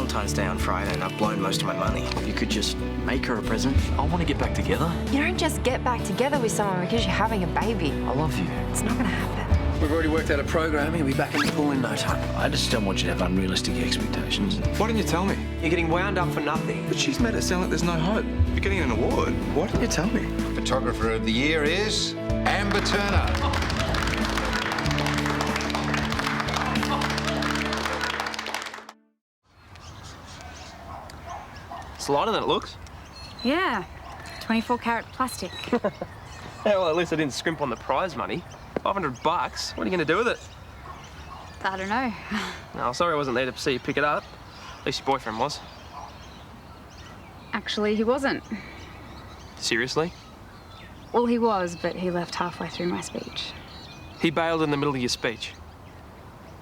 Valentine's Day on Friday and I've blown most of my money. You could just make her a present. I want to get back together. You don't just get back together with someone because you're having a baby. I love you. It's not going to happen. We've already worked out a program. He'll be back in the pool in no time. I just don't want you to have unrealistic expectations. Why didn't you tell me? You're getting wound up for nothing. But she's made it sound like there's no hope. You're getting an award. Why didn't you tell me? Photographer of the year is Amber Turner. It's lighter than it looks. Yeah, 24-carat plastic. Yeah, well, at least I didn't scrimp on the prize money. $500. What are you going to do with it? I don't know. No, sorry I wasn't there to see you pick it up. At least your boyfriend was. Actually, he wasn't. Seriously? Well, he was, but he left halfway through my speech. He bailed in the middle of your speech.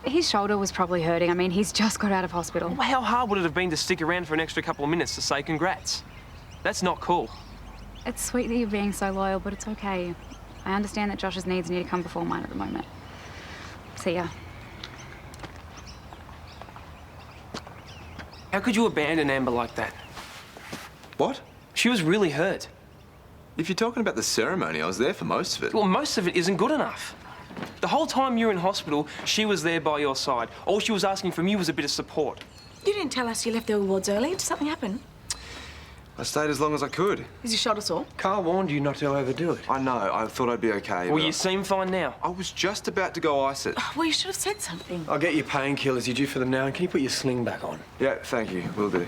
His shoulder was probably hurting. I mean, he's just got out of hospital. Well, how hard would it have been to stick around for an extra couple of minutes to say congrats? That's not cool. It's sweet that you're being so loyal, but it's okay. I understand that Josh's needs need to come before mine at the moment. See ya. How could you abandon Amber like that? What? She was really hurt. If you're talking about the ceremony, I was there for most of it. Well, most of it isn't good enough. The whole time you were in hospital, she was there by your side. All she was asking from you was a bit of support. You didn't tell us you left the awards early. Did something happen? I stayed as long as I could. Is your shoulder sore? Carl warned you not to overdo it. I know. I thought I'd be okay. Well, but you seem fine now. I was just about to go ice it. Well, you should have said something. I'll get you painkillers. You due for them now? And can you put your sling back on? Yeah, thank you. Will do.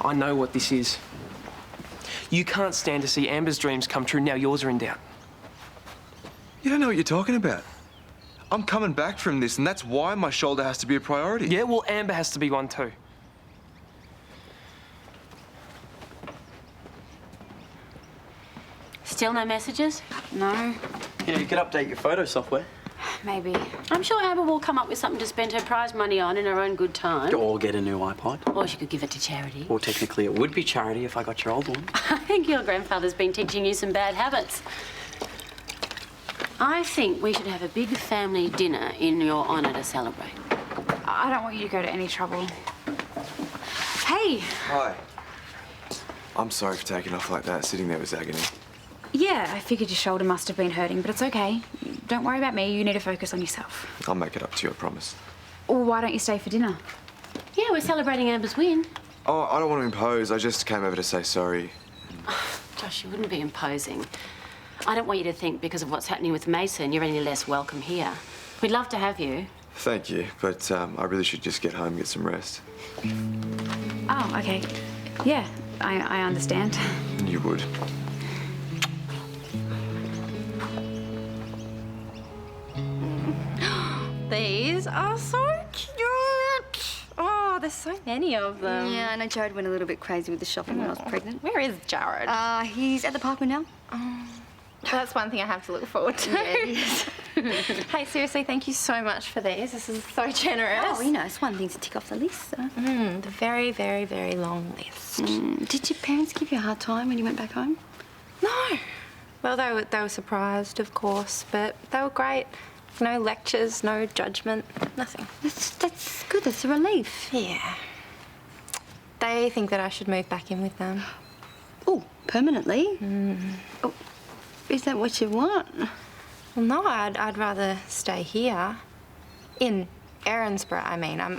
I know what this is. You can't stand to see Amber's dreams come true. Now yours are in doubt. You don't know what you're talking about. I'm coming back from this, and that's why my shoulder has to be a priority. Yeah, well, Amber has to be one too. Still no messages? No, You know, you could update your photo software. maybe. I'm sure Amber will come up with something to spend her prize money on in her own good time. Or get a new iPod. Or she could give it to charity. Or technically it would be charity if I got your old one. I think your grandfather's been teaching you some bad habits. I think we should have a big family dinner in your honour to celebrate. I don't want you to go to any trouble. Hey! Hi. I'm sorry for taking off like that. Sitting there was agony. Yeah, I figured your shoulder must have been hurting, but it's okay. Don't worry about me. You need to focus on yourself. I'll make it up to you, I promise. Or why don't you stay for dinner? Yeah, we're celebrating Amber's win. Oh, I don't want to impose. I just came over to say sorry. Josh, you wouldn't be imposing. I don't want you to think because of what's happening with Mason, you're any less welcome here. We'd love to have you. Thank you, but I really should just get home and get some rest. Oh, okay. Yeah, I understand. You would. These are so cute. Oh, there's so many of them. Yeah, I know Jared went a little bit crazy with the shopping when I was pregnant. Where is Jared? He's at the park now. That's one thing I have to look forward to. Yeah, it is. Hey, seriously, thank you so much for these. This is so generous. Oh, you know, it's one thing to tick off the list. So. The very, very, very long list. Did your parents give you a hard time when you went back home? No. Well, they were surprised, of course, but they were great. No lectures, no judgment, nothing. That's good. That's a relief. Yeah. They think that I should move back in with them. Oh, permanently? Oh, is that what you want? Well, no, I'd rather stay here. In Erinsborough, I mean. I'm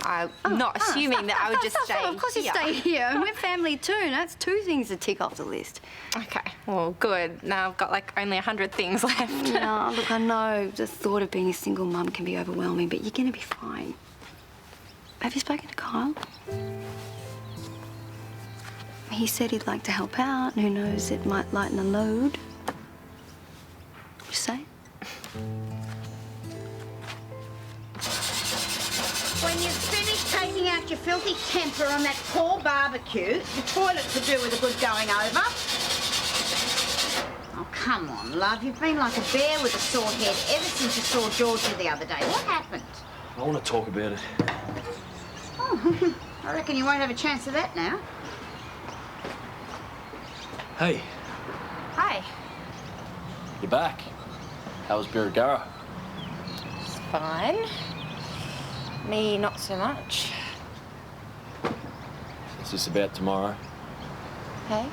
not assuming that I would just stay here. Of course you stay here. And we're family too. And that's two things to tick off the list. Okay, well, good. Now I've got, like, only 100 things left. No, look, I know the thought of being a single mum can be overwhelming, but you're going to be fine. Have you spoken to Kyle? He said he'd like to help out, and who knows, it might lighten the load. You say? When you've finished taking out your filthy temper on that poor barbecue, the toilet could do with a good going over. Oh, come on, love. You've been like a bear with a sore head ever since you saw Georgia the other day. What happened? I want to talk about it. Oh, I reckon you won't have a chance of that now. Hey, Hi. you're back. How was Birregurra? It's fine. Me, not so much. It's just about tomorrow. Hey?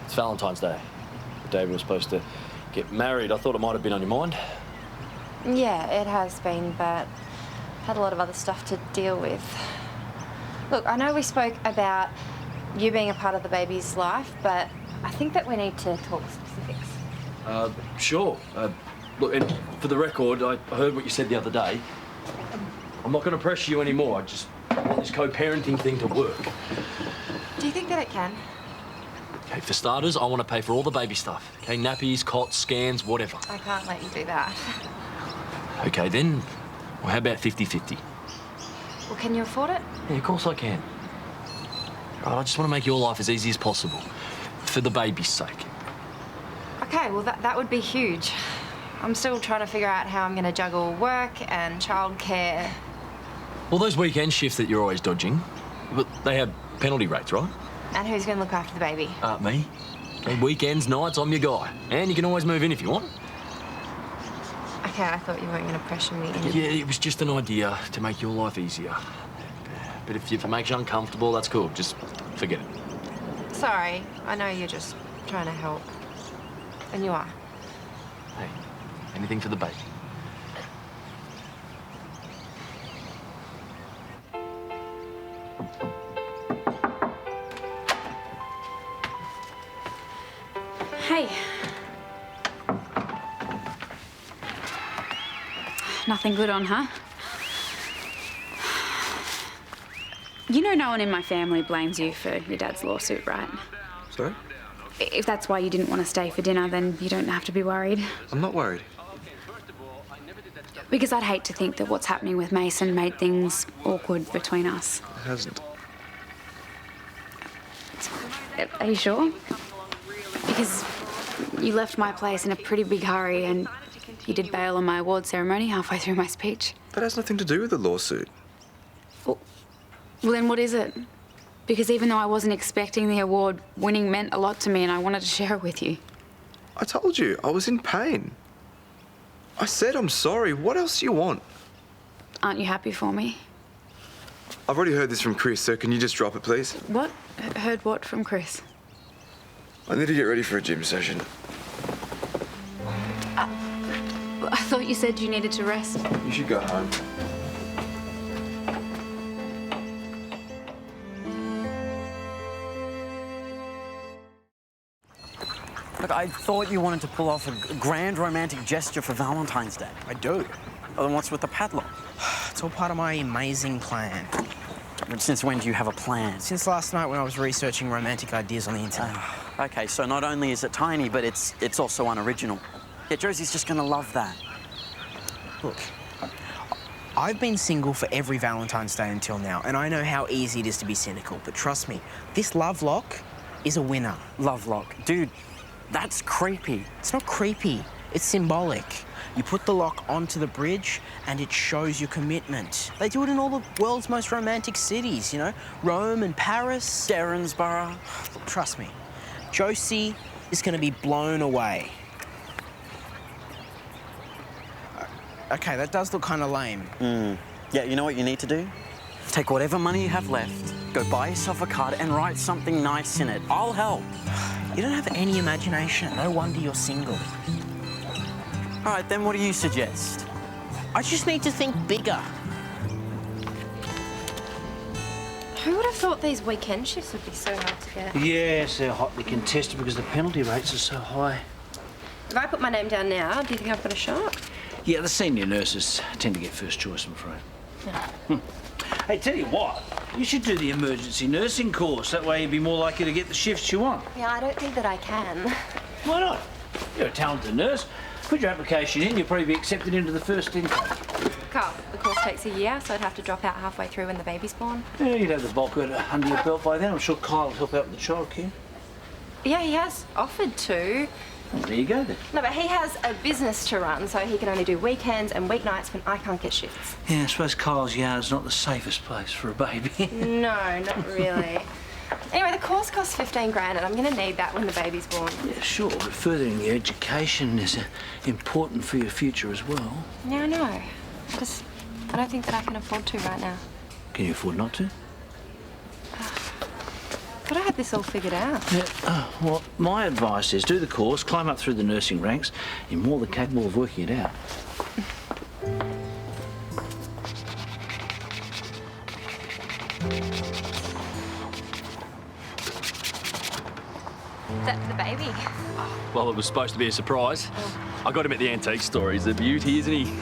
It's Valentine's Day. The day we were supposed to get married. I thought it might have been on your mind. Yeah, it has been, but had a lot of other stuff to deal with. Look, I know we spoke about you being a part of the baby's life, but I think that we need to talk specifics. Sure. Look, and for the record, I heard what you said the other day. I'm not going to pressure you anymore. I just want this co-parenting thing to work. Do you think that it can? Okay, for starters, I want to pay for all the baby stuff. Okay, nappies, cots, scans, whatever. I can't let you do that. Okay, then, well, how about 50-50? Well, can you afford it? Yeah, of course I can. All right, I just want to make your life as easy as possible. For the baby's sake. Okay, well, that would be huge. I'm still trying to figure out how I'm going to juggle work and childcare. Well, those weekend shifts that you're always dodging, but they have penalty rates, right? And who's going to look after the baby? Me. Okay, weekends, nights, I'm your guy. And you can always move in if you want. Okay, I thought you weren't going to pressure me in. Yeah, it was just an idea to make your life easier. But if it makes you uncomfortable, that's cool. Just forget it. Sorry, I know you're just trying to help. And you are. Hey, anything for the baby. Hey. Nothing good on, huh? You know no one in my family blames you for your dad's lawsuit, right? Sorry? If that's why you didn't want to stay for dinner, then you don't have to be worried. I'm not worried. Because I'd hate to think that what's happening with Mason made things awkward between us. It hasn't. Are you sure? Because you left my place in a pretty big hurry and you did bail on my award ceremony halfway through my speech. That has nothing to do with the lawsuit. Well, then what is it? Because even though I wasn't expecting the award, winning meant a lot to me and I wanted to share it with you. I told you, I was in pain. I said I'm sorry. What else do you want? Aren't you happy for me? I've already heard this from Chris, so can you just drop it, please? What? Heard what from Chris? I need to get ready for a gym session. I thought you said you needed to rest. You should go home. Look, I thought you wanted to pull off a grand romantic gesture for Valentine's Day. I do. Well, then what's with the padlock? It's all part of my amazing plan. Since when do you have a plan? Since last night when I was researching romantic ideas on the internet. Okay, so not only is it tiny, but it's also unoriginal. Yeah, Josie's just gonna love that. Look, I've been single for every Valentine's Day until now, and I know how easy it is to be cynical, but trust me, this love lock is a winner. Love lock? Dude, that's creepy. It's not creepy, it's symbolic. You put the lock onto the bridge and it shows your commitment. They do it in all the world's most romantic cities, you know? Rome and Paris. Derensborough. Look, trust me, Josie is gonna be blown away. Okay, that does look kind of lame. Yeah, you know what you need to do? Take whatever money you have left, go buy yourself a card and write something nice in it. I'll help. You don't have any imagination. No wonder you're single. All right, then what do you suggest? I just need to think bigger. Who would have thought these weekend shifts would be so hard to get? Yes, they're hotly contested because the penalty rates are so high. If I put my name down now, do you think I've got a shot? Yeah, the senior nurses tend to get first choice, I'm afraid. Yeah. Hey, tell you what, you should do the emergency nursing course. That way you'd be more likely to get the shifts you want. Yeah, I don't think that I can. Why not? You're a talented nurse. Put your application in, you'll probably be accepted into the first intake. Carl, the course takes a year, so I'd have to drop out halfway through when the baby's born. Yeah, you'd have the bulk of it under your belt by then. I'm sure Kyle will help out with the childcare. Yeah, he has offered to. Well, there you go then. No, but he has a business to run, so he can only do weekends and weeknights when I can't get shifts. Yeah, I suppose Kyle's yard's not the safest place for a baby. No, not really. Anyway, the course costs 15 grand and I'm going to need that when the baby's born. Yeah, sure, but furthering your education is important for your future as well. Yeah, I know. Just I don't think that I can afford to right now. Can you afford not to? But I had this all figured out. Yeah, well, my advice is do the course, climb up through the nursing ranks. You're more than capable of working it out. Is that the baby? Well, it was supposed to be a surprise. I got him at the antique store. He's a beauty, isn't he?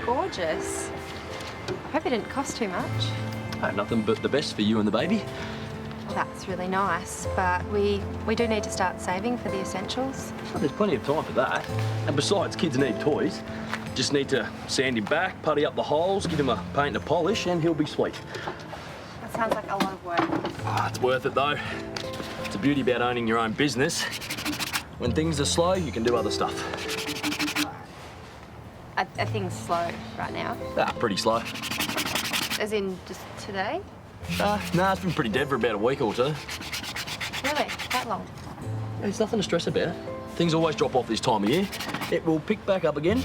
Gorgeous. I hope it didn't cost too much. Nothing but the best for you and the baby. Well, that's really nice, but we do need to start saving for the essentials. Well, there's plenty of time for that. And besides, kids need toys. Just need to sand him back, putty up the holes, give him a paint and a polish, and he'll be sweet. That sounds like a lot of work. It's worth it, though. It's the beauty about owning your own business. When things are slow, you can do other stuff. Are things slow right now? Pretty slow. As in just today? It's been pretty dead for about a week or two. Really? That long? There's nothing to stress about. Things always drop off this time of year. It will pick back up again.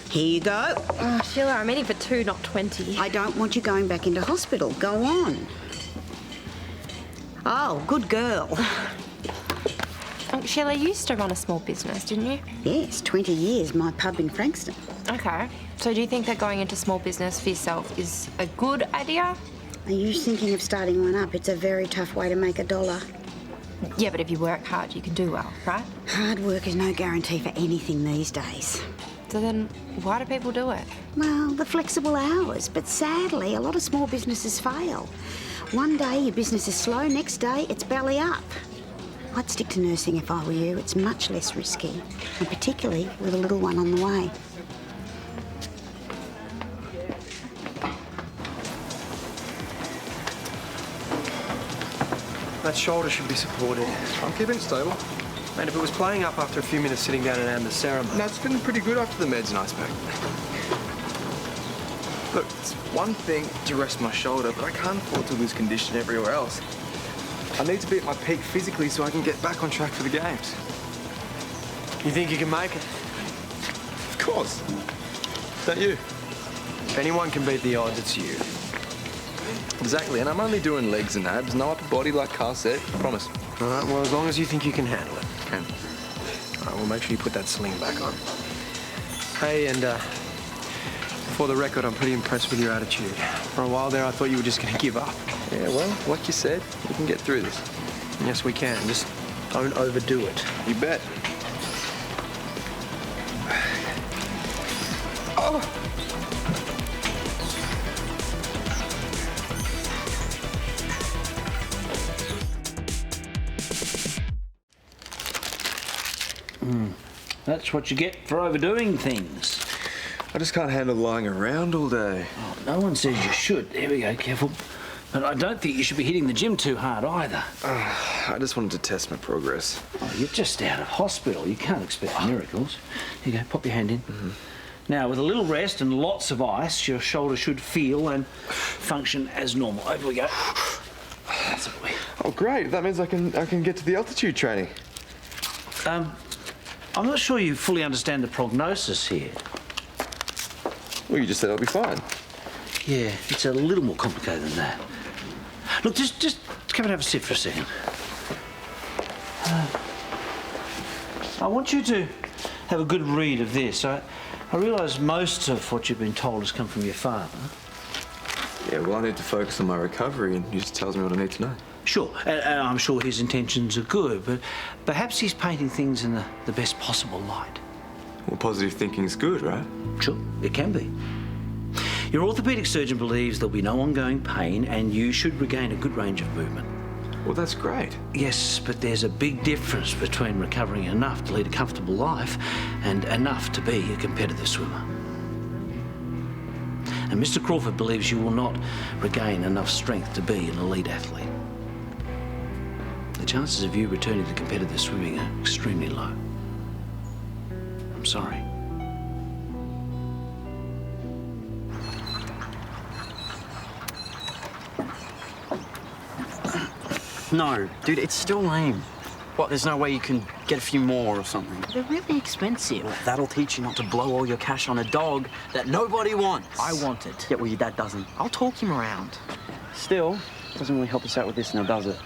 Here you go. Oh, Sheila, I'm eating for 2, not 20. I don't want you going back into hospital. Go on. Oh, good girl. Sheila, you used to run a small business, didn't you? Yes, 20 years, my pub in Frankston. Okay. So do you think that going into small business for yourself is a good idea? Are you thinking of starting one up? It's a very tough way to make $1. Yeah, but if you work hard, you can do well, right? Hard work is no guarantee for anything these days. So then why do people do it? Well, the flexible hours, but sadly, a lot of small businesses fail. One day your business is slow, next day it's belly up. I'd stick to nursing if I were you. It's much less risky, and particularly with a little one on the way. That shoulder should be supported. I'm keeping it stable. And if it was playing up after a few minutes sitting down in Amber's ceremony... No, it's been pretty good after the meds and ice pack. Look, it's one thing to rest my shoulder, but I can't afford to lose condition everywhere else. I need to be at my peak physically so I can get back on track for the games. You think you can make it? Of course. Don't you? If anyone can beat the odds, it's you. Exactly, and I'm only doing legs and abs, no upper body like Carl said, I promise. All right, well, as long as you think you can handle it. Can. All right, well, make sure you put that sling back on. Hey, and for the record, I'm pretty impressed with your attitude. For a while there, I thought you were just going to give up. Yeah, well, like you said, we can get through this. Yes, we can. Just don't overdo it. You bet. Oh! That's what you get for overdoing things. I just can't handle lying around all day. Oh, no one says you should. There we go, careful. But I don't think you should be hitting the gym too hard either. I just wanted to test my progress. Oh, you're just out of hospital. You can't expect miracles. Here you go, pop your hand in. Now, with a little rest and lots of ice, your shoulder should feel and function as normal. Over we go. That's a boy. Oh, great. That means I can get to the altitude training. I'm not sure you fully understand the prognosis here. Well, you just said I'll be fine. Yeah, it's a little more complicated than that. Look, just come and have a sit for a second. I want you to have a good read of this. I realise most of what you've been told has come from your father. Yeah, well, I need to focus on my recovery, and he just tells me what I need to know. Sure, and I'm sure his intentions are good, but perhaps he's painting things in the best possible light. Well, positive thinking's good, right? Sure, it can be. Your orthopaedic surgeon believes there'll be no ongoing pain and you should regain a good range of movement. Well, that's great. Yes, but there's a big difference between recovering enough to lead a comfortable life and enough to be a competitive swimmer. And Mr. Crawford believes you will not regain enough strength to be an elite athlete. The chances of you returning to competitive swimming are extremely low. I'm sorry. No, dude, it's still lame. What, there's no way you can get a few more or something? They're really expensive. Well, that'll teach you not to blow all your cash on a dog that nobody wants. I want it. Yeah, well, your dad doesn't. I'll talk him around. Still, doesn't really help us out with this now, does it?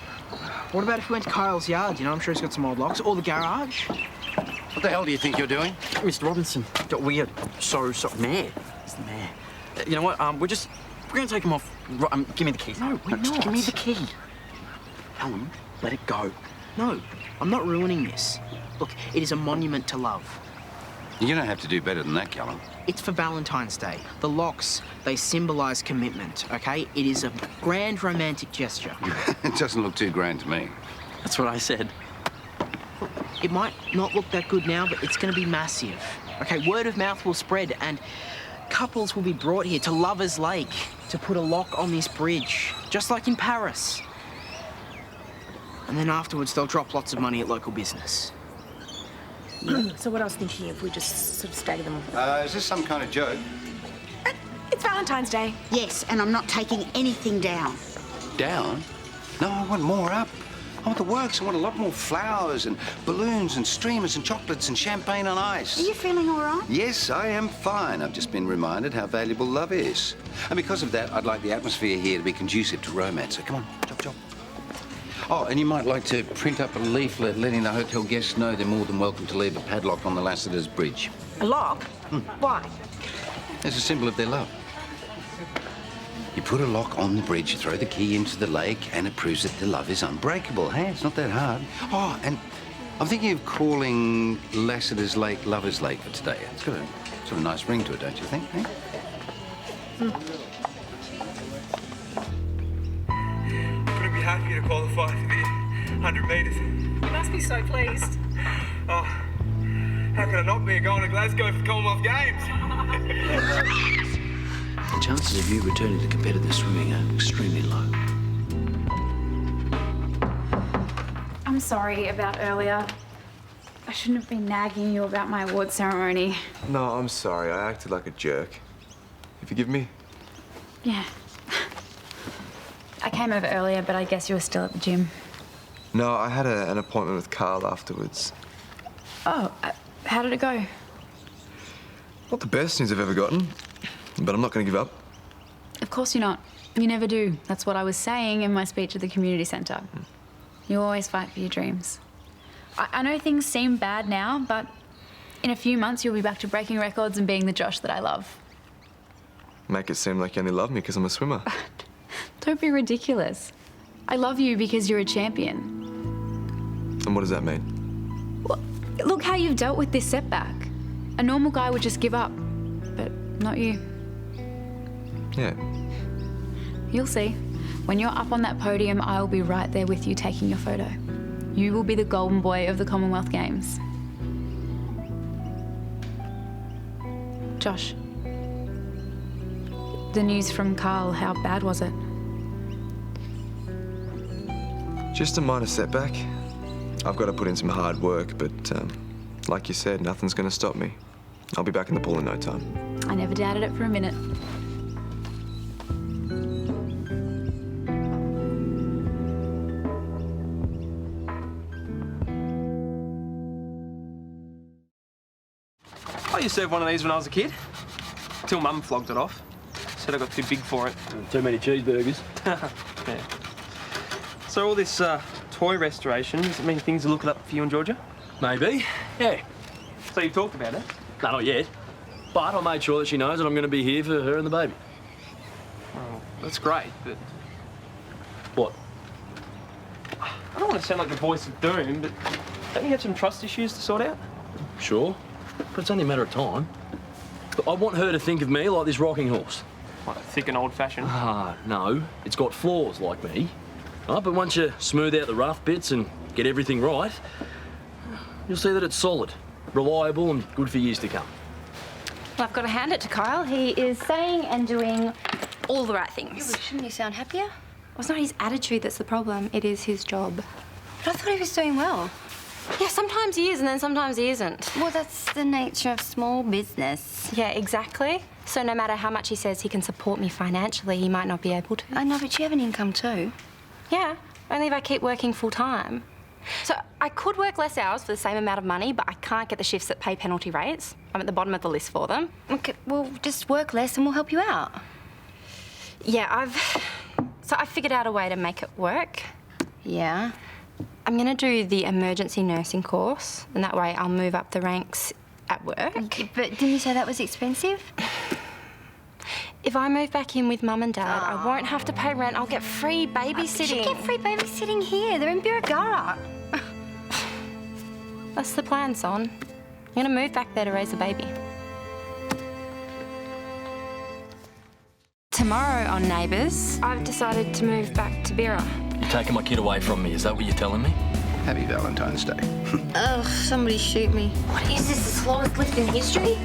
What about if we went to Kyle's yard? You know, I'm sure he's got some old locks. Or the garage. What the hell do you think you're doing? Mr. Robinson, we are so Mayor. It's the mayor. You know what? We're gonna take him off. Give me the key. No, we're just not. give me the key. Helen, let it go. No, I'm not ruining this. Look, it is a monument to love. You're going to have to do better than that, Callum. It's for Valentine's Day. The locks, they symbolise commitment, okay? It is a grand romantic gesture. It doesn't look too grand to me. That's what I said. It might not look that good now, but it's going to be massive. Okay, word of mouth will spread and couples will be brought here to Lovers Lake to put a lock on this bridge, just like in Paris. And then afterwards, they'll drop lots of money at local business. So what I was thinking, if we just sort of stagger them off. Is this some kind of joke? It's Valentine's Day. Yes, and I'm not taking anything down. Down? No, I want more up. I want the works. I want a lot more flowers and balloons and streamers and chocolates and champagne on ice. Are you feeling all right? Yes, I am fine. I've just been reminded how valuable love is. And because of that, I'd like the atmosphere here to be conducive to romance. So come on, chop. Oh, and you might like to print up a leaflet letting the hotel guests know they're more than welcome to leave a padlock on the Lassiter's Bridge. A lock? Why? As a symbol of their love. You put a lock on the bridge, throw the key into the lake, and it proves that the love is unbreakable. Hey, it's not that hard. Oh, and I'm thinking of calling Lassiter's Lake Lover's Lake for today. It's got a sort of nice ring to it, don't you think? Eh? Couldn't be happier to qualify for the 100 metres. You must be so pleased. Oh, how could I not be going to Glasgow for the Commonwealth Games? The chances of you returning to competitive swimming are extremely low. I'm sorry about earlier. I shouldn't have been nagging you about my award ceremony. No, I'm sorry. I acted like a jerk. You forgive me? Yeah. I came over earlier, but I guess you were still at the gym. No, I had an appointment with Carl afterwards. Oh, how did it go? Not the best news I've ever gotten, but I'm not going to give up. Of course you're not. You never do. That's what I was saying in my speech at the community centre. You always fight for your dreams. I know things seem bad now, but in a few months you'll be back to breaking records and being the Josh that I love. Make it seem like you only love me because I'm a swimmer. Don't be ridiculous. I love you because you're a champion. And what does that mean? Well, look how you've dealt with this setback. A normal guy would just give up, but not you. Yeah. You'll see. When you're up on that podium, I'll be right there with you taking your photo. You will be the golden boy of the Commonwealth Games. Josh, the news from Carl, how bad was it? Just a minor setback. I've got to put in some hard work, but like you said, nothing's going to stop me. I'll be back in the pool in no time. I never doubted it for a minute. I used to have one of these when I was a kid, till Mum flogged it off. Said I got too big for it. Too many cheeseburgers. Yeah. So all this toy restoration, does it mean things are looking up for you and Georgia? Maybe, yeah. So you've talked about it? No, not yet. But I made sure that she knows that I'm going to be here for her and the baby. Oh, that's great, but... What? I don't want to sound like the voice of doom, but don't you have some trust issues to sort out? Sure, but it's only a matter of time. But I want her to think of me like this rocking horse. What, thick and old-fashioned? Ah, no. It's got flaws like me. Right, but once you smooth out the rough bits and get everything right, you'll see that it's solid, reliable and good for years to come. Well, I've got to hand it to Kyle. He is saying and doing all the right things. Yeah, but shouldn't you sound happier? Well, it's not his attitude that's the problem. It is his job. But I thought he was doing well. Yeah, sometimes he is and then sometimes he isn't. Well, that's the nature of small business. Yeah, exactly. So no matter how much he says he can support me financially, he might not be able to. I know, but you have an income too. Yeah, only if I keep working full-time. So I could work less hours for the same amount of money, but I can't get the shifts that pay penalty rates. I'm at the bottom of the list for them. Okay, well, just work less and we'll help you out. Yeah, I figured out a way to make it work. Yeah? I'm going to do the emergency nursing course, and that way I'll move up the ranks at work. But didn't you say that was expensive? If I move back in with Mum and Dad, I won't have to pay rent. I'll get free babysitting. You get free babysitting here. They're in Birregurra. That's the plan, son. I'm going to move back there to raise a baby. Tomorrow on Neighbours, I've decided to move back to Birra. You're taking my kid away from me, is that what you're telling me? Happy Valentine's Day. Ugh, somebody shoot me. What is this, the slowest lift in history?